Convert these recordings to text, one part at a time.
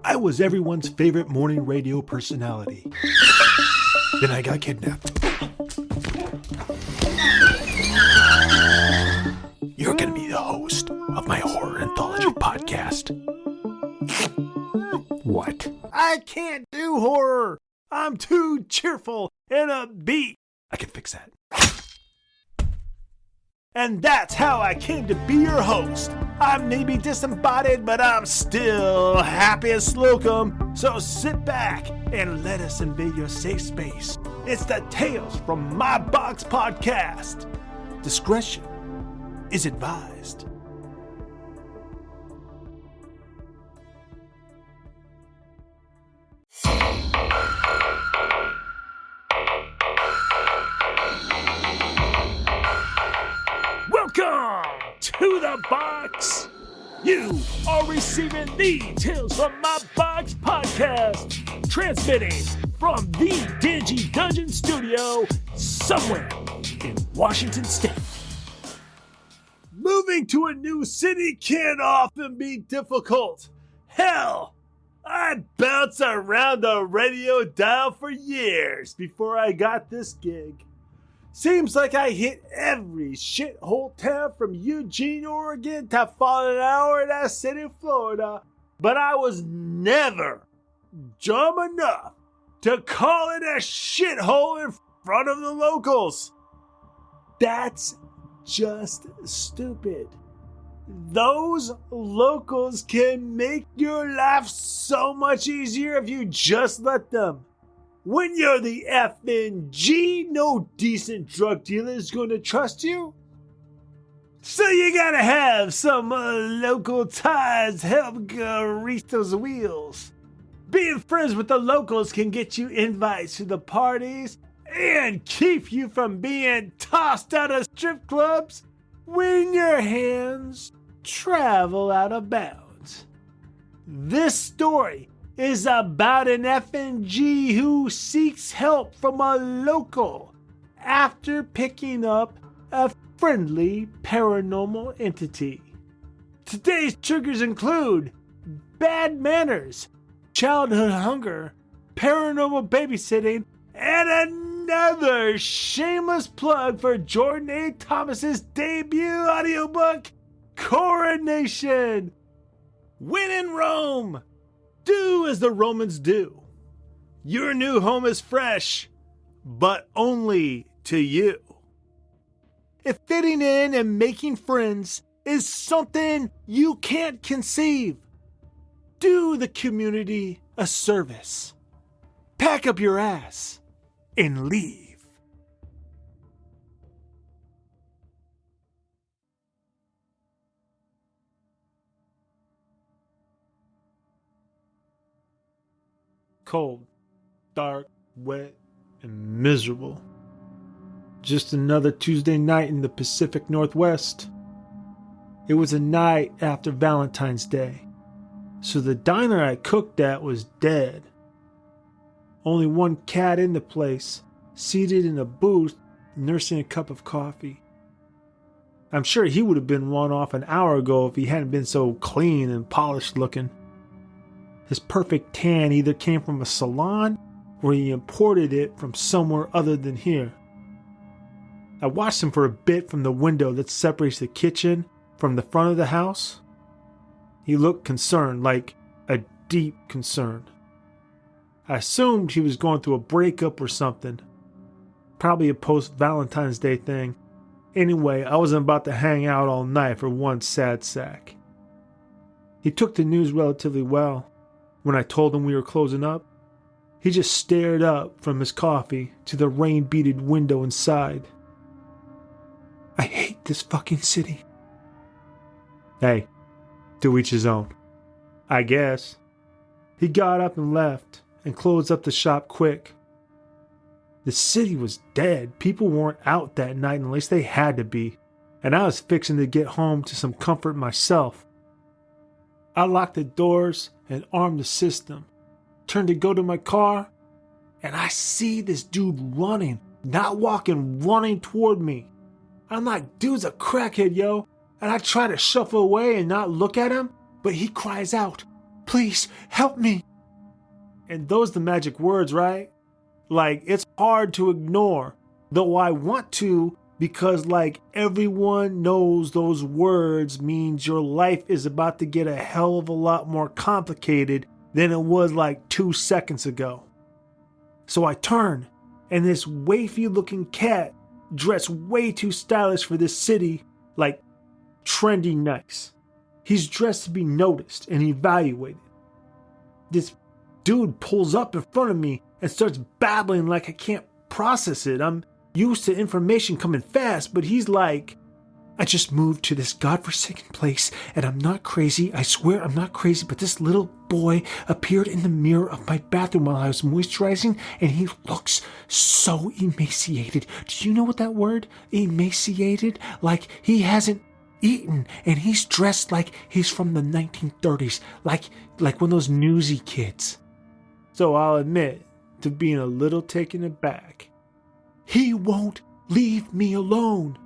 I was everyone's favorite morning radio personality. Then I got kidnapped. You're gonna be the host of my horror anthology podcast. What? I can't do horror. I'm too cheerful and upbeat. I can fix that. And that's how I came to be your host. I may be disembodied, but I'm still happy as Slocum. So sit back and let us invade your safe space. It's the Tales from My Box podcast. Discretion is advised. Welcome to the box. You are receiving the Tales from My Box podcast, transmitting from the Dingy Dungeon Studio somewhere in Washington State. Moving to a new city can often be difficult. Hell, I bounced around the radio dial for years before I got this gig. Seems like I hit every shithole town from Eugene, Oregon to Fallen Hour, City, Florida, but I was never dumb enough to call it a shithole in front of the locals. That's just stupid. Those locals can make your life so much easier if you just let them. When you're the FNG, no decent drug dealer is going to trust you. So you gotta have some local ties help grease those wheels. Being friends with the locals can get you invites to the parties and keep you from being tossed out of strip clubs when your hands travel out of bounds. This story is about an FNG who seeks help from a local after picking up a friendly paranormal entity. Today's triggers include bad manners, childhood hunger, paranormal babysitting, and another shameless plug for Jordan A. Thomas's debut audiobook, Coronation. When in Rome, do as the Romans do. Your new home is fresh, but only to you. If fitting in and making friends is something you can't conceive, do the community a service. Pack up your ass and leave. Cold, dark, wet, and miserable. Just another Tuesday night in the Pacific Northwest. It was a night after Valentine's Day, so the diner I cooked at was dead. Only one cat in the place, seated in a booth, nursing a cup of coffee. I'm sure he would have been run off an hour ago if he hadn't been so clean and polished looking. His perfect tan either came from a salon or he imported it from somewhere other than here. I watched him for a bit from the window that separates the kitchen from the front of the house. He looked concerned, like a deep concern. I assumed he was going through a breakup or something. Probably a post-Valentine's Day thing. Anyway, I wasn't about to hang out all night for one sad sack. He took the news relatively well. When I told him we were closing up, he just stared up from his coffee to the rain-beaded window inside. I hate this fucking city. Hey, to each his own, I guess. He got up and left and closed up the shop quick. The city was dead. People weren't out that night unless they had to be, and I was fixing to get home to some comfort myself. I locked the doors and armed the system, turned to go to my car, and I see this dude running, not walking, running toward me. I'm like, dude's a crackhead, yo. And I try to shuffle away and not look at him, but he cries out, Please help me. And those the magic words, right? Like, it's hard to ignore, though I want to, because like everyone knows those words means your life is about to get a hell of a lot more complicated than it was like 2 seconds ago. So I turn, and this wafy looking cat, dressed way too stylish for this city, like trendy nice. He's dressed to be noticed and evaluated. This dude pulls up in front of me and starts babbling like I can't process it. I'm used to information coming fast, but he's like, I just moved to this godforsaken place and I'm not crazy. I swear I'm not crazy, but this little boy appeared in the mirror of my bathroom while I was moisturizing and he looks so emaciated. Do you know what that word? Emaciated? Like he hasn't eaten and he's dressed like he's from the 1930s, like one of those newsy kids. So I'll admit to being a little taken aback. He won't leave me alone.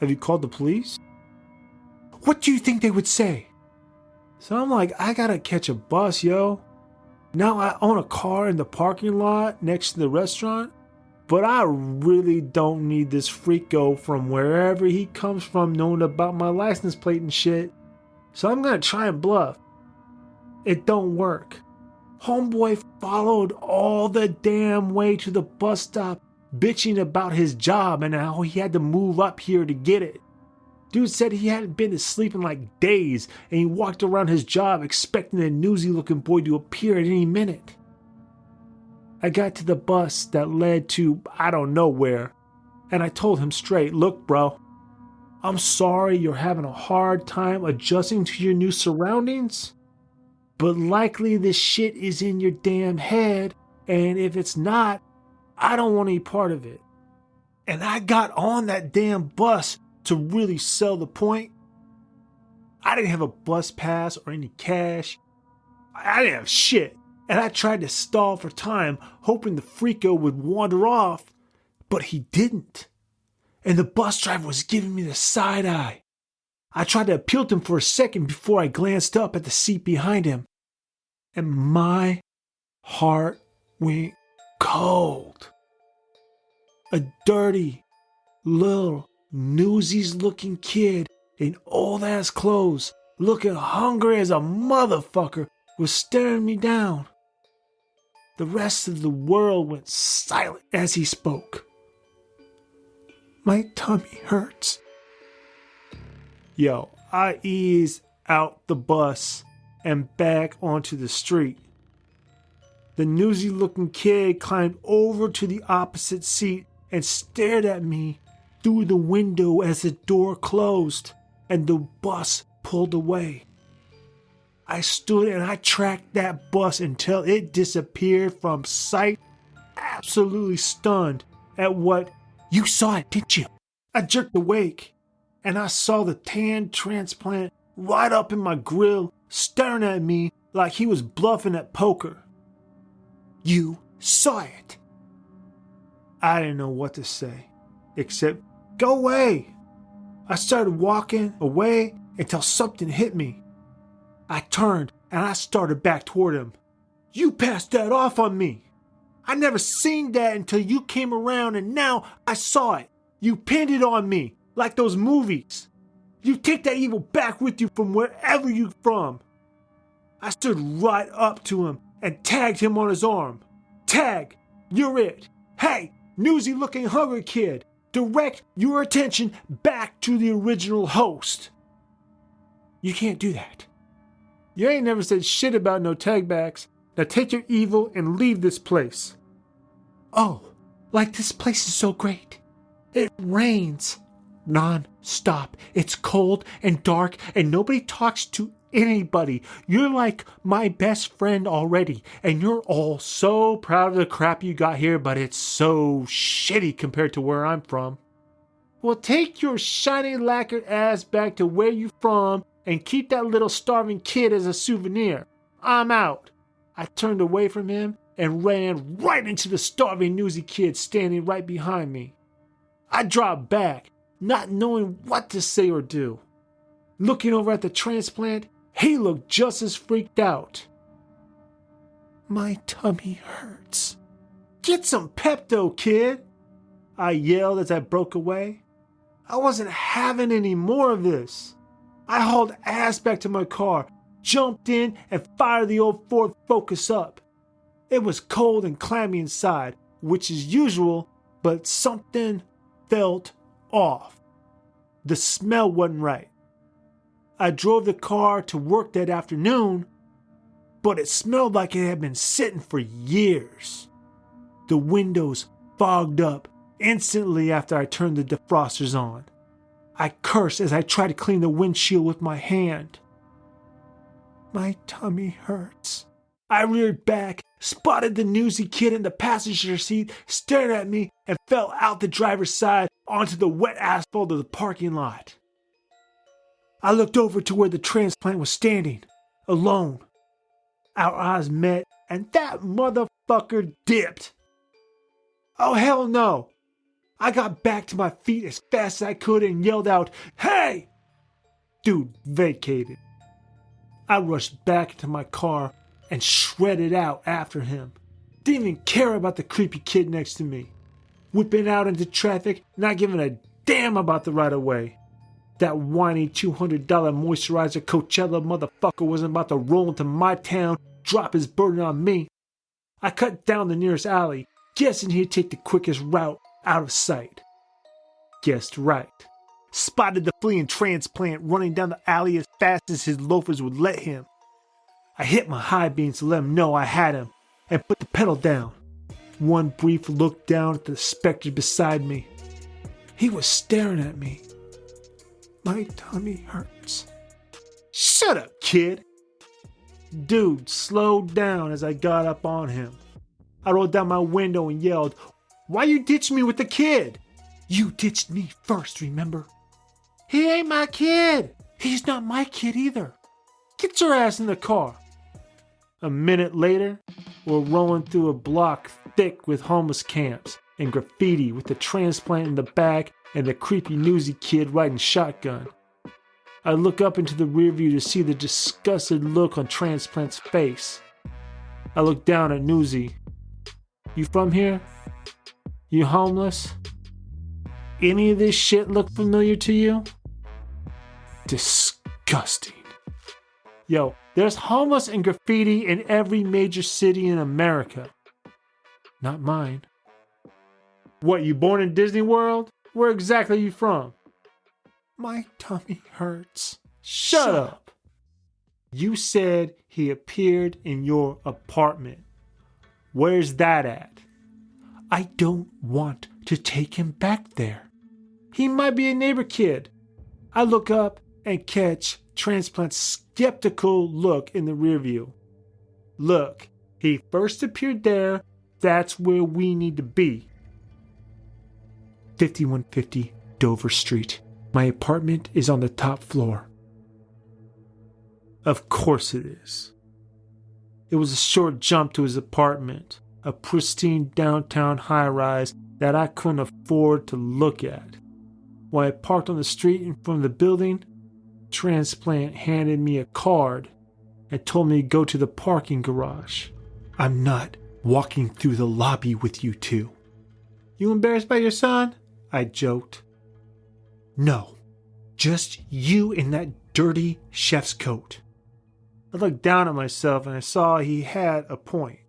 Have you called the police? What do you think they would say? So I'm like, I gotta catch a bus, yo. Now I own a car in the parking lot next to the restaurant, but I really don't need this freako from wherever he comes from knowing about my license plate and shit. So I'm gonna try and bluff. It don't work. Homeboy followed all the damn way to the bus stop, bitching about his job and how he had to move up here to get it. Dude said he hadn't been to sleep in like days and he walked around his job expecting a newsy looking boy to appear at any minute. I got to the bus that led to I don't know where, and I told him straight, look bro, I'm sorry you're having a hard time adjusting to your new surroundings, but likely this shit is in your damn head, and if it's not, I don't want any part of it. And I got on that damn bus to really sell the point. I didn't have a bus pass or any cash. I didn't have shit. And I tried to stall for time, hoping the freako would wander off, but he didn't. And the bus driver was giving me the side eye. I tried to appeal to him for a second before I glanced up at the seat behind him. And my heart went cold. A dirty, little, newsies looking kid in old ass clothes, looking hungry as a motherfucker, was staring me down. The rest of the world went silent as he spoke. My tummy hurts. Yo, I eased out the bus and back onto the street. The newsy looking kid climbed over to the opposite seat and stared at me through the window as the door closed and the bus pulled away. I stood and I tracked that bus until it disappeared from sight, absolutely stunned at what, you saw it, didn't you? I jerked awake and I saw the tan transplant right up in my grill staring at me like he was bluffing at poker. You saw it. I didn't know what to say, except, go away. I started walking away until something hit me. I turned and I started back toward him. You passed that off on me. I never seen that until you came around and now I saw it. You pinned it on me like those movies. You take that evil back with you from wherever you're from. I stood right up to him and tagged him on his arm. Tag, you're it. Hey, newsy looking hungry kid, direct your attention back to the original host. You can't do that. You ain't never said shit about no tag backs. Now take your evil and leave this place. Oh, like this place is so great. It rains non-stop. It's cold and dark and nobody talks to anybody. You're like my best friend already and you're all so proud of the crap you got here, but it's so shitty compared to where I'm from. Well, take your shiny lacquered ass back to where you're from and keep that little starving kid as a souvenir. I'm out. I turned away from him and ran right into the starving newsy kid standing right behind me. I dropped back, not knowing what to say or do. Looking over at the transplant, He looked just as freaked out. My tummy hurts. Get some Pepto, kid, I yelled as I broke away. I wasn't having any more of this. I hauled ass back to my car, jumped in, and fired the old Ford Focus up. It was cold and clammy inside, which is usual, but something felt off. The smell wasn't right. I drove the car to work that afternoon, but it smelled like it had been sitting for years. The windows fogged up instantly after I turned the defrosters on. I cursed as I tried to clean the windshield with my hand. My tummy hurts. I reared back, spotted the newsy kid in the passenger seat staring at me, and fell out the driver's side onto the wet asphalt of the parking lot. I looked over to where the transplant was standing, alone. Our eyes met, and that motherfucker dipped. Oh, hell no! I got back to my feet as fast as I could and yelled out, "Hey!" Dude vacated. I rushed back into my car and shredded out after him. Didn't even care about the creepy kid next to me. Whipping out into traffic, not giving a damn about the right-of-way. That whiny $200 moisturizer Coachella motherfucker wasn't about to roll into my town, drop his burden on me. I cut down the nearest alley, guessing he'd take the quickest route out of sight. Guessed right. Spotted the fleeing transplant running down the alley as fast as his loafers would let him. I hit my high beams to let him know I had him and put the pedal down. One brief look down at the specter beside me. He was staring at me. My tummy hurts. Shut up, kid. Dude slowed down as I got up on him. I rolled down my window and yelled, "Why you ditch me with the kid?" "You ditched me first, remember?" "He ain't my kid." "He's not my kid either. Get your ass in the car." A minute later, we're rolling through a block thick with homeless camps and graffiti with the transplant in the back and the creepy newsy kid riding shotgun. I look up into the rearview to see the disgusted look on Transplant's face. I look down at Newsy. "You from here? You homeless? Any of this shit look familiar to you?" Disgusting. Yo, there's homeless and graffiti in every major city in America. Not mine. What, you born in Disney World? Where exactly are you from? My tummy hurts. Shut up. You said he appeared in your apartment. Where's that at? I don't want to take him back there. He might be a neighbor kid. I look up and catch Transplant's skeptical look in the rearview. Look, he first appeared there. That's where we need to be. 5150 Dover Street. My apartment is on the top floor. Of course it is. It was a short jump to his apartment, a pristine downtown high-rise that I couldn't afford to look at. When I parked on the street in front of the building, Transplant handed me a card and told me to go to the parking garage. I'm not walking through the lobby with you two. You embarrassed by your son? I joked. No, just you in that dirty chef's coat. I looked down at myself and I saw he had a point.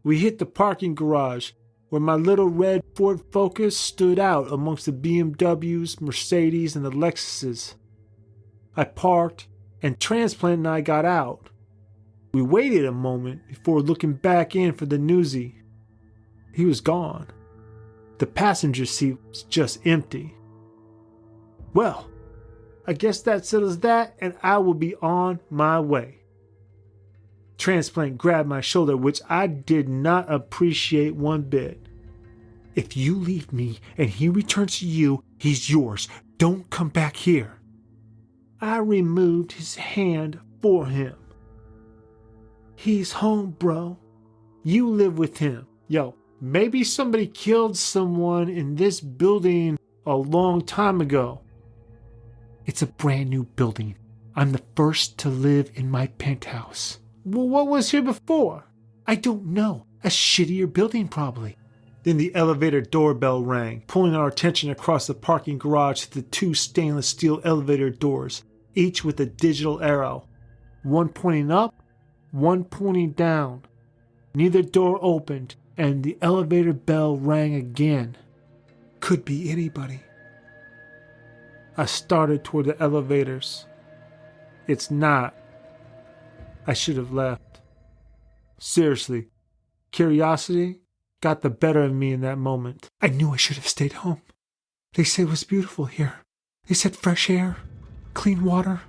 We hit the parking garage where my little red Ford Focus stood out amongst the BMWs, Mercedes, and the Lexuses. I parked and Transplant and I got out. We waited a moment before looking back in for the newsie. He was gone. The passenger seat was just empty. Well, I guess that settles that, and I will be on my way. Transplant grabbed my shoulder, which I did not appreciate one bit. If you leave me and he returns to you, he's yours. Don't come back here. I removed his hand for him. He's home, bro. You live with him. Yo, maybe somebody killed someone in this building a long time ago. It's a brand new building. I'm the first to live in my penthouse. Well, what was here before? I don't know. A shittier building, probably. Then the elevator doorbell rang, pulling our attention across the parking garage to the two stainless steel elevator doors, each with a digital arrow. One pointing up, one pointing down. Neither door opened, and the elevator bell rang again. Could be anybody. I started toward the elevators. It's not. I should have left. Seriously, curiosity got the better of me in that moment. I knew I should have stayed home. They said it was beautiful here. They said fresh air, clean water,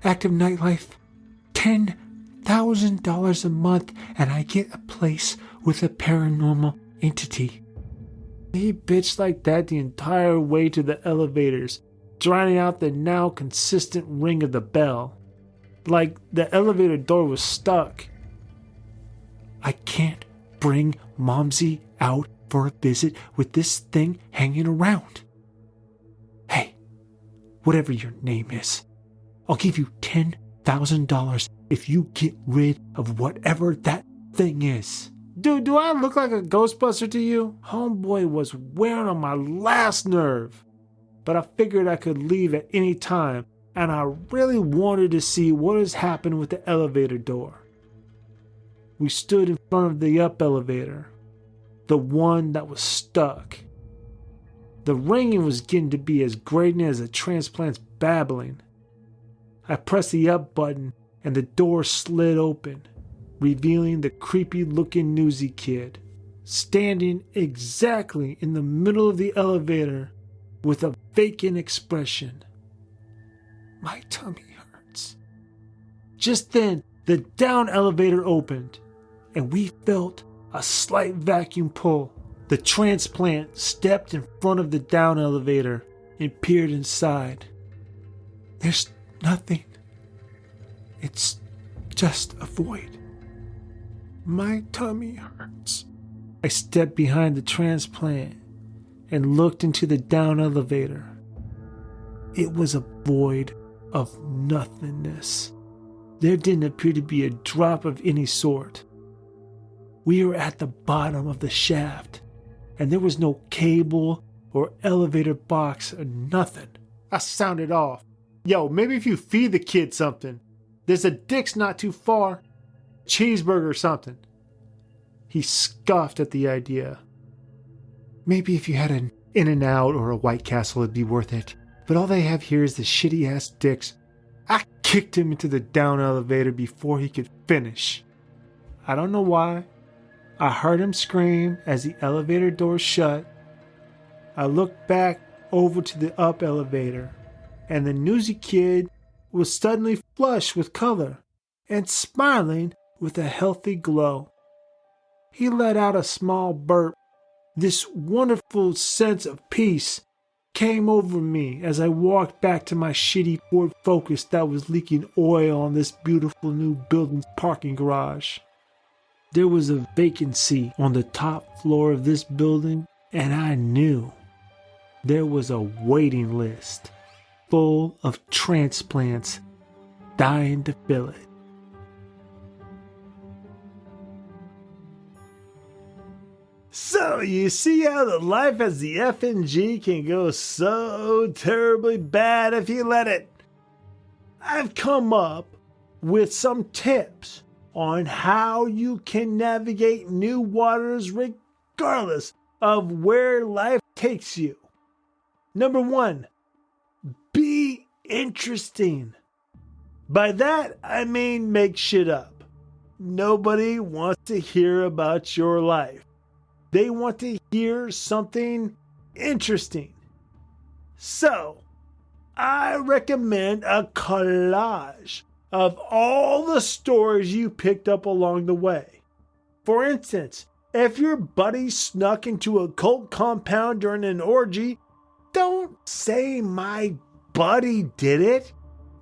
active nightlife, $10,000 a month, and I get a place with a paranormal entity. He bitched like that the entire way to the elevators, drowning out the now consistent ring of the bell. Like the elevator door was stuck. I can't bring Momsy out for a visit with this thing hanging around. Hey, whatever your name is, I'll give you $10,000 if you get rid of whatever that thing is. Dude, do I look like a Ghostbuster to you? Homeboy was wearing on my last nerve. But I figured I could leave at any time, and I really wanted to see what has happened with the elevator door. We stood in front of the up elevator, the one that was stuck. The ringing was getting to be as grating as a transplant's babbling. I pressed the up button, and the door slid open, revealing the creepy-looking newsy kid, standing exactly in the middle of the elevator with a vacant expression. My tummy hurts. Just then, the down elevator opened, and we felt a slight vacuum pull. The transplant stepped in front of the down elevator and peered inside. There's nothing. It's just a void. My tummy hurts. I stepped behind the transplant and looked into the down elevator. It was a void of nothingness. There didn't appear to be a drop of any sort. We were at the bottom of the shaft, and there was no cable or elevator box or nothing. I sounded off. Yo, maybe if you feed the kid something. There's a Dick's not too far. Cheeseburger or something. He scoffed at the idea. Maybe if you had an In-N-Out or a White Castle, it'd be worth it. But all they have here is the shitty-ass Dick's. I kicked him into the down elevator before he could finish. I don't know why. I heard him scream as the elevator door shut. I looked back over to the up elevator, and the newsy kid was suddenly flushed with color and smiling with a healthy glow. He let out a small burp. This wonderful sense of peace came over me as I walked back to my shitty Ford Focus that was leaking oil on this beautiful new building's parking garage. There was a vacancy on the top floor of this building, and I knew there was a waiting list full of transplants dying to fill it. So, you see how the life as the FNG can go so terribly bad if you let it. I've come up with some tips on how you can navigate new waters regardless of where life takes you. Number 1, be interesting. By that, I mean make shit up. Nobody wants to hear about your life. They want to hear something interesting. So, I recommend a collage of all the stories you picked up along the way. For instance, if your buddy snuck into a cult compound during an orgy, don't say my buddy did it.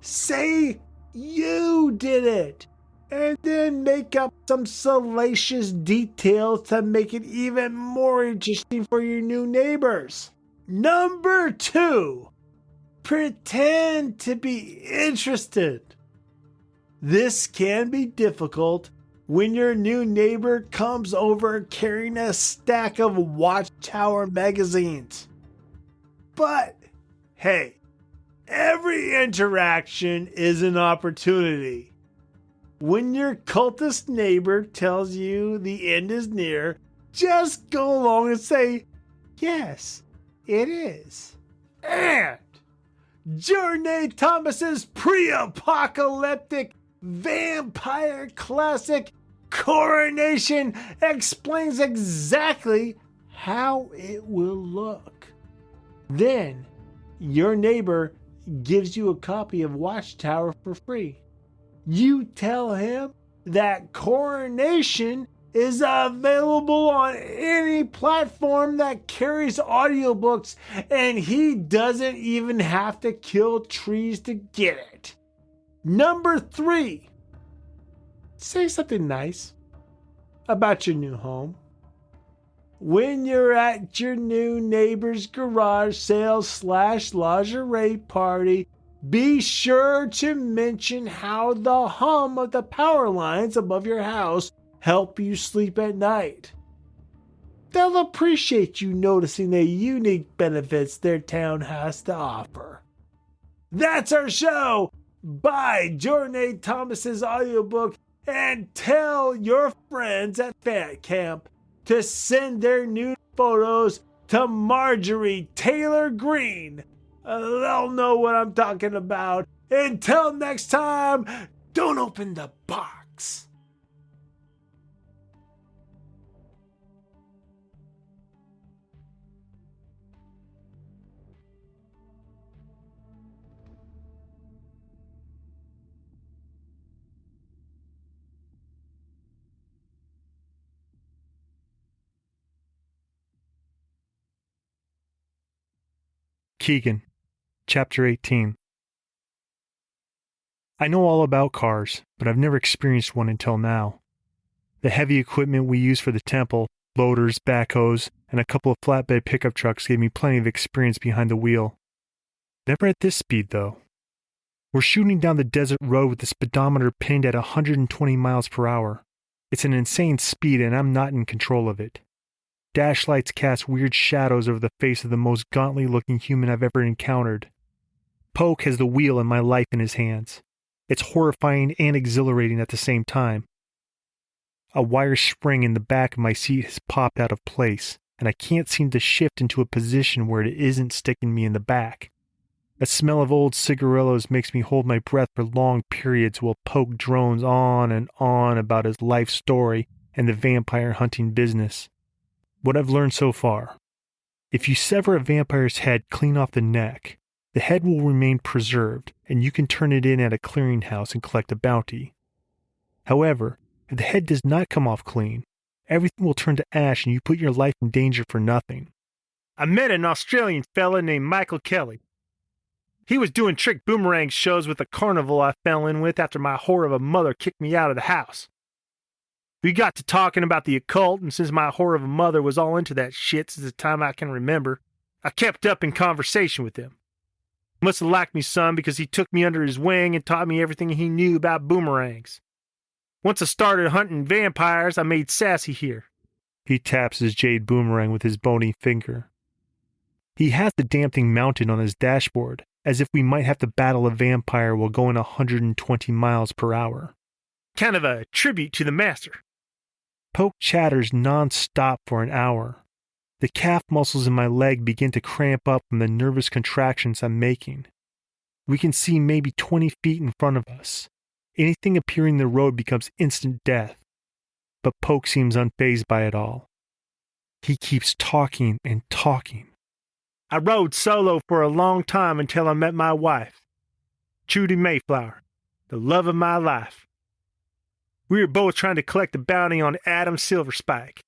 Say you did it. And then make up some salacious details to make it even more interesting for your new neighbors. Number 2, pretend to be interested. This can be difficult when your new neighbor comes over carrying a stack of Watchtower magazines. But hey, every interaction is an opportunity. When your cultist neighbor tells you the end is near, just go along and say, yes, it is. And Journey Thomas's pre-apocalyptic vampire classic Coronation explains exactly how it will look. Then, your neighbor gives you a copy of Watchtower for free. You tell him that Coronation is available on any platform that carries audiobooks, and he doesn't even have to kill trees to get it. Number 3, say something nice about your new home. When you're at your new neighbor's garage sale / lingerie party, be sure to mention how the hum of the power lines above your house help you sleep at night. They'll appreciate you noticing the unique benefits their town has to offer. That's our show. Buy Journey Thomas's audiobook and tell your friends at Fan Camp to send their nude photos to Marjorie Taylor Greene. They'll know what I'm talking about. Until next time, don't open the box. Keegan, Chapter 18. I know all about cars, but I've never experienced one until now. The heavy equipment we use for the temple, loaders, backhoes, and a couple of flatbed pickup trucks gave me plenty of experience behind the wheel. Never at this speed, though. We're shooting down the desert road with the speedometer pinned at 120 miles per hour. It's an insane speed, and I'm not in control of it. Dash lights cast weird shadows over the face of the most gauntly-looking human I've ever encountered. Poke has the wheel and my life in his hands. It's horrifying and exhilarating at the same time. A wire spring in the back of my seat has popped out of place, and I can't seem to shift into a position where it isn't sticking me in the back. A smell of old cigarillos makes me hold my breath for long periods while Poke drones on and on about his life story and the vampire hunting business. What I've learned so far: if you sever a vampire's head clean off the neck, the head will remain preserved, and you can turn it in at a clearinghouse and collect a bounty. However, if the head does not come off clean, everything will turn to ash and you put your life in danger for nothing. I met an Australian fella named Michael Kelly. He was doing trick boomerang shows with a carnival I fell in with after my whore of a mother kicked me out of the house. We got to talking about the occult, and since my whore of a mother was all into that shit since the time I can remember, I kept up in conversation with him. Must have liked me some because he took me under his wing and taught me everything he knew about boomerangs. Once I started hunting vampires, I made sassy here. He taps his jade boomerang with his bony finger. He has the damn thing mounted on his dashboard, as if we might have to battle a vampire while going 120 miles per hour. Kind of a tribute to the master. Poke chatters non-stop for an hour. The calf muscles in my leg begin to cramp up from the nervous contractions I'm making. We can see maybe 20 feet in front of us. Anything appearing in the road becomes instant death. But Poke seems unfazed by it all. He keeps talking and talking. I rode solo for a long time until I met my wife, Trudy Mayflower, the love of my life. We were both trying to collect a bounty on Adam Silverspike.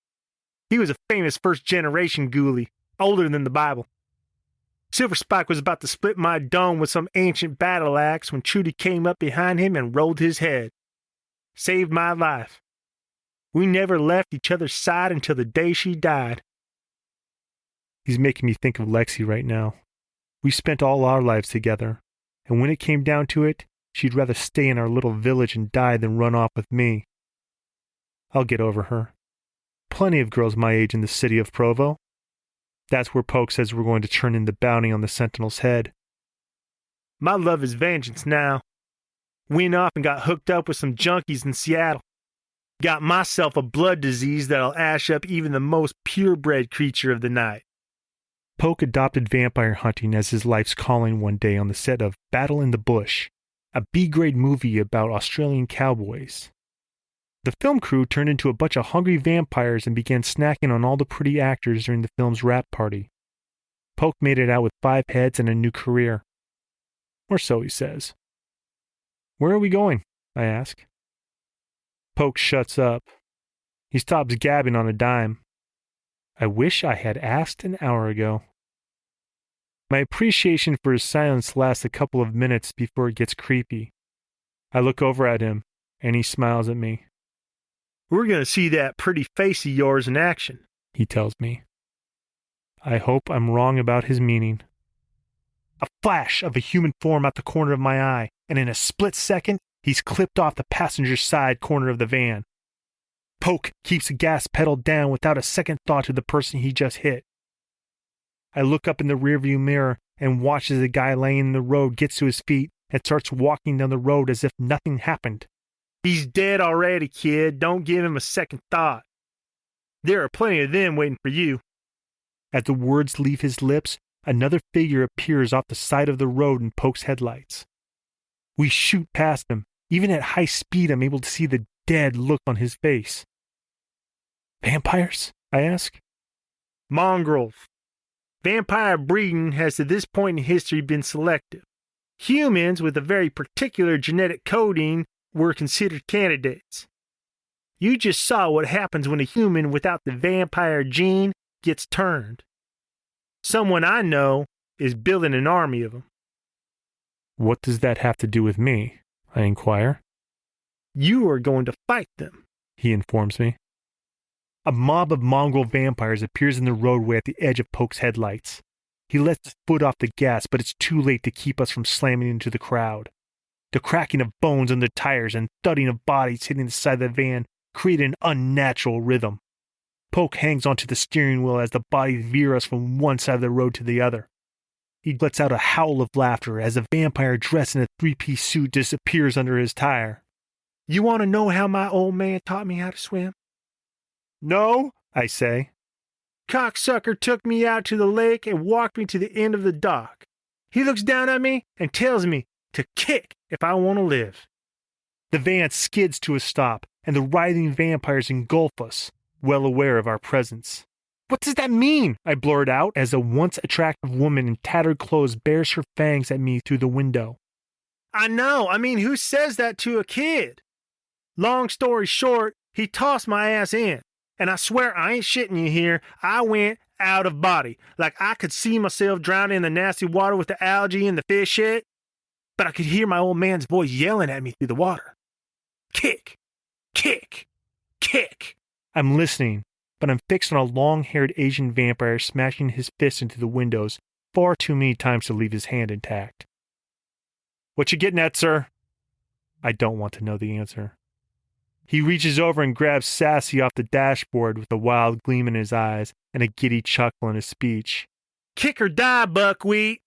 He was a famous first-generation ghoulie, older than the Bible. Silverspike was about to split my dome with some ancient battle axe when Trudy came up behind him and rolled his head. Saved my life. We never left each other's side until the day she died. He's making me think of Lexi right now. We spent all our lives together, and when it came down to it, she'd rather stay in our little village and die than run off with me. I'll get over her. Plenty of girls my age in the city of Provo. That's where Polk says we're going to turn in the bounty on the Sentinel's head. My love is vengeance now. Went off and got hooked up with some junkies in Seattle. Got myself a blood disease that'll ash up even the most purebred creature of the night. Polk adopted vampire hunting as his life's calling one day on the set of Battle in the Bush, a B-grade movie about Australian cowboys. The film crew turned into a bunch of hungry vampires and began snacking on all the pretty actors during the film's wrap party. Polk made it out with 5 heads and a new career. Or so he says. Where are we going? I ask. Polk shuts up. He stops gabbing on a dime. I wish I had asked an hour ago. My appreciation for his silence lasts a couple of minutes before it gets creepy. I look over at him, and he smiles at me. We're going to see that pretty face of yours in action, he tells me. I hope I'm wrong about his meaning. A flash of a human form out the corner of my eye, and in a split second, he's clipped off the passenger side corner of the van. Polk keeps the gas pedal down without a second thought to the person he just hit. I look up in the rearview mirror and watch as the guy laying in the road gets to his feet and starts walking down the road as if nothing happened. He's dead already, kid. Don't give him a second thought. There are plenty of them waiting for you. As the words leave his lips, another figure appears off the side of the road in Polk's headlights. We shoot past him. Even at high speed, I'm able to see the dead look on his face. Vampires? I ask. Mongrels. Vampire breeding has to this point in history been selective. Humans with a very particular genetic coding were considered candidates. You just saw what happens when a human without the vampire gene gets turned. Someone I know is building an army of them. What does that have to do with me? I inquire. You are going to fight them, he informs me. A mob of mongrel vampires appears in the roadway at the edge of Polk's headlights. He lets his foot off the gas, but it's too late to keep us from slamming into the crowd. The cracking of bones under tires and thudding of bodies hitting the side of the van create an unnatural rhythm. Polk hangs onto the steering wheel as the bodies veer us from one side of the road to the other. He lets out a howl of laughter as a vampire dressed in a 3-piece suit disappears under his tire. You want to know how my old man taught me how to swim? No, I say. Cocksucker took me out to the lake and walked me to the end of the dock. He looks down at me and tells me to kick if I want to live. The van skids to a stop, and the writhing vampires engulf us, well aware of our presence. What does that mean? I blurt out as a once attractive woman in tattered clothes bares her fangs at me through the window. I know. Who says that to a kid? Long story short, he tossed my ass in. And I swear I ain't shitting you here. I went out of body. Like I could see myself drowning in the nasty water with the algae and the fish shit. But I could hear my old man's voice yelling at me through the water. Kick! Kick! Kick! I'm listening, but I'm fixed on a long-haired Asian vampire smashing his fist into the windows far too many times to leave his hand intact. What you getting at, sir? I don't want to know the answer. He reaches over and grabs Sassy off the dashboard with a wild gleam in his eyes and a giddy chuckle in his speech. Kick or die, buckwheat!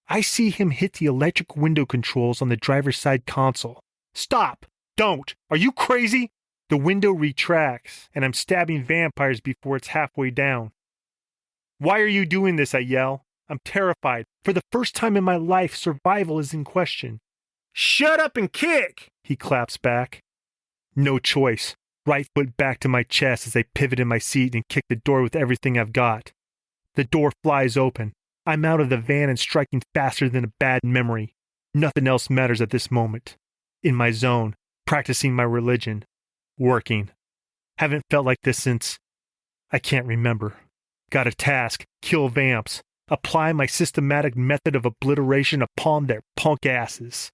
I see him hit the electric window controls on the driver's side console. Stop! Don't! Are you crazy? The window retracts, and I'm stabbing vampires before it's halfway down. Why are you doing this? I yell. I'm terrified. For the first time in my life, survival is in question. Shut up and kick! He claps back. No choice. Right foot back to my chest as I pivot in my seat and kick the door with everything I've got. The door flies open. I'm out of the van and striking faster than a bad memory. Nothing else matters at this moment. In my zone, practicing my religion. Working. Haven't felt like this since... I can't remember. Got a task. Kill vamps. Apply my systematic method of obliteration upon their punk asses.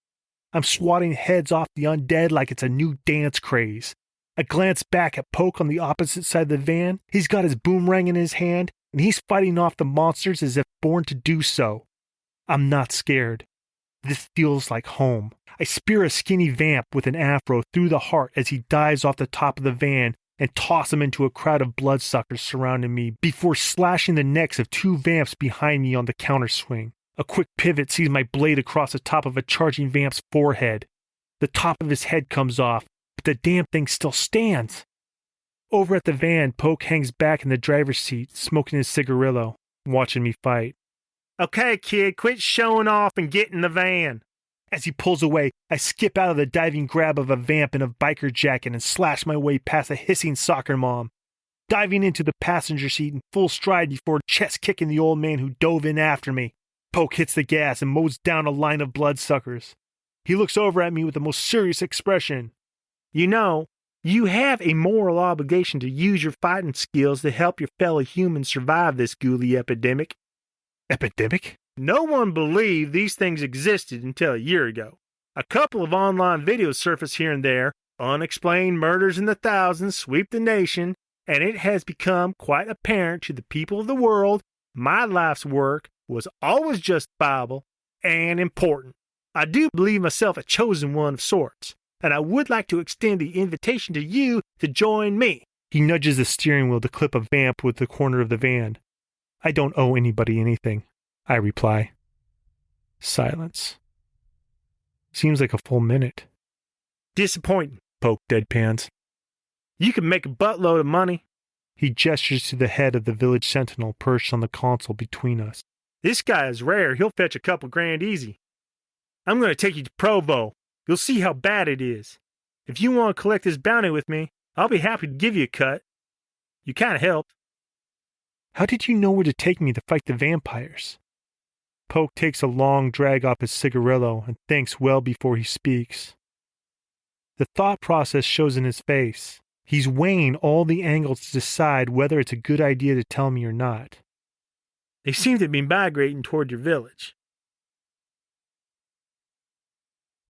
I'm swatting heads off the undead like it's a new dance craze. I glance back at Polk on the opposite side of the van. He's got his boomerang in his hand, and he's fighting off the monsters as if born to do so. I'm not scared. This feels like home. I spear a skinny vamp with an afro through the heart as he dives off the top of the van and toss him into a crowd of bloodsuckers surrounding me before slashing the necks of 2 vamps behind me on the counterswing. A quick pivot sees my blade across the top of a charging vamp's forehead. The top of his head comes off, but the damn thing still stands. Over at the van, Poke hangs back in the driver's seat, smoking his cigarillo, watching me fight. Okay, kid, quit showing off and get in the van. As he pulls away, I skip out of the diving grab of a vamp in a biker jacket and slash my way past a hissing soccer mom, diving into the passenger seat in full stride before chest kicking the old man who dove in after me. Poke hits the gas and mows down a line of bloodsuckers. He looks over at me with the most serious expression. You know, you have a moral obligation to use your fighting skills to help your fellow humans survive this ghoulie epidemic. Epidemic? No one believed these things existed until a year ago. A couple of online videos surface here and there. Unexplained murders in the thousands sweep the nation, and it has become quite apparent to the people of the world my life's work was always justifiable and important. I do believe myself a chosen one of sorts, and I would like to extend the invitation to you to join me. He nudges the steering wheel to clip a vamp with the corner of the van. I don't owe anybody anything, I reply. Silence. Seems like a full minute. Disappointing, Poke deadpans. You can make a buttload of money. He gestures to the head of the village sentinel perched on the console between us. This guy is rare. He'll fetch a couple grand easy. I'm going to take you to Provo. You'll see how bad it is. If you want to collect this bounty with me, I'll be happy to give you a cut. You kind of helped. How did you know where to take me to fight the vampires? Poke takes a long drag off his cigarillo and thinks well before he speaks. The thought process shows in his face. He's weighing all the angles to decide whether it's a good idea to tell me or not. They seem to be migrating toward your village.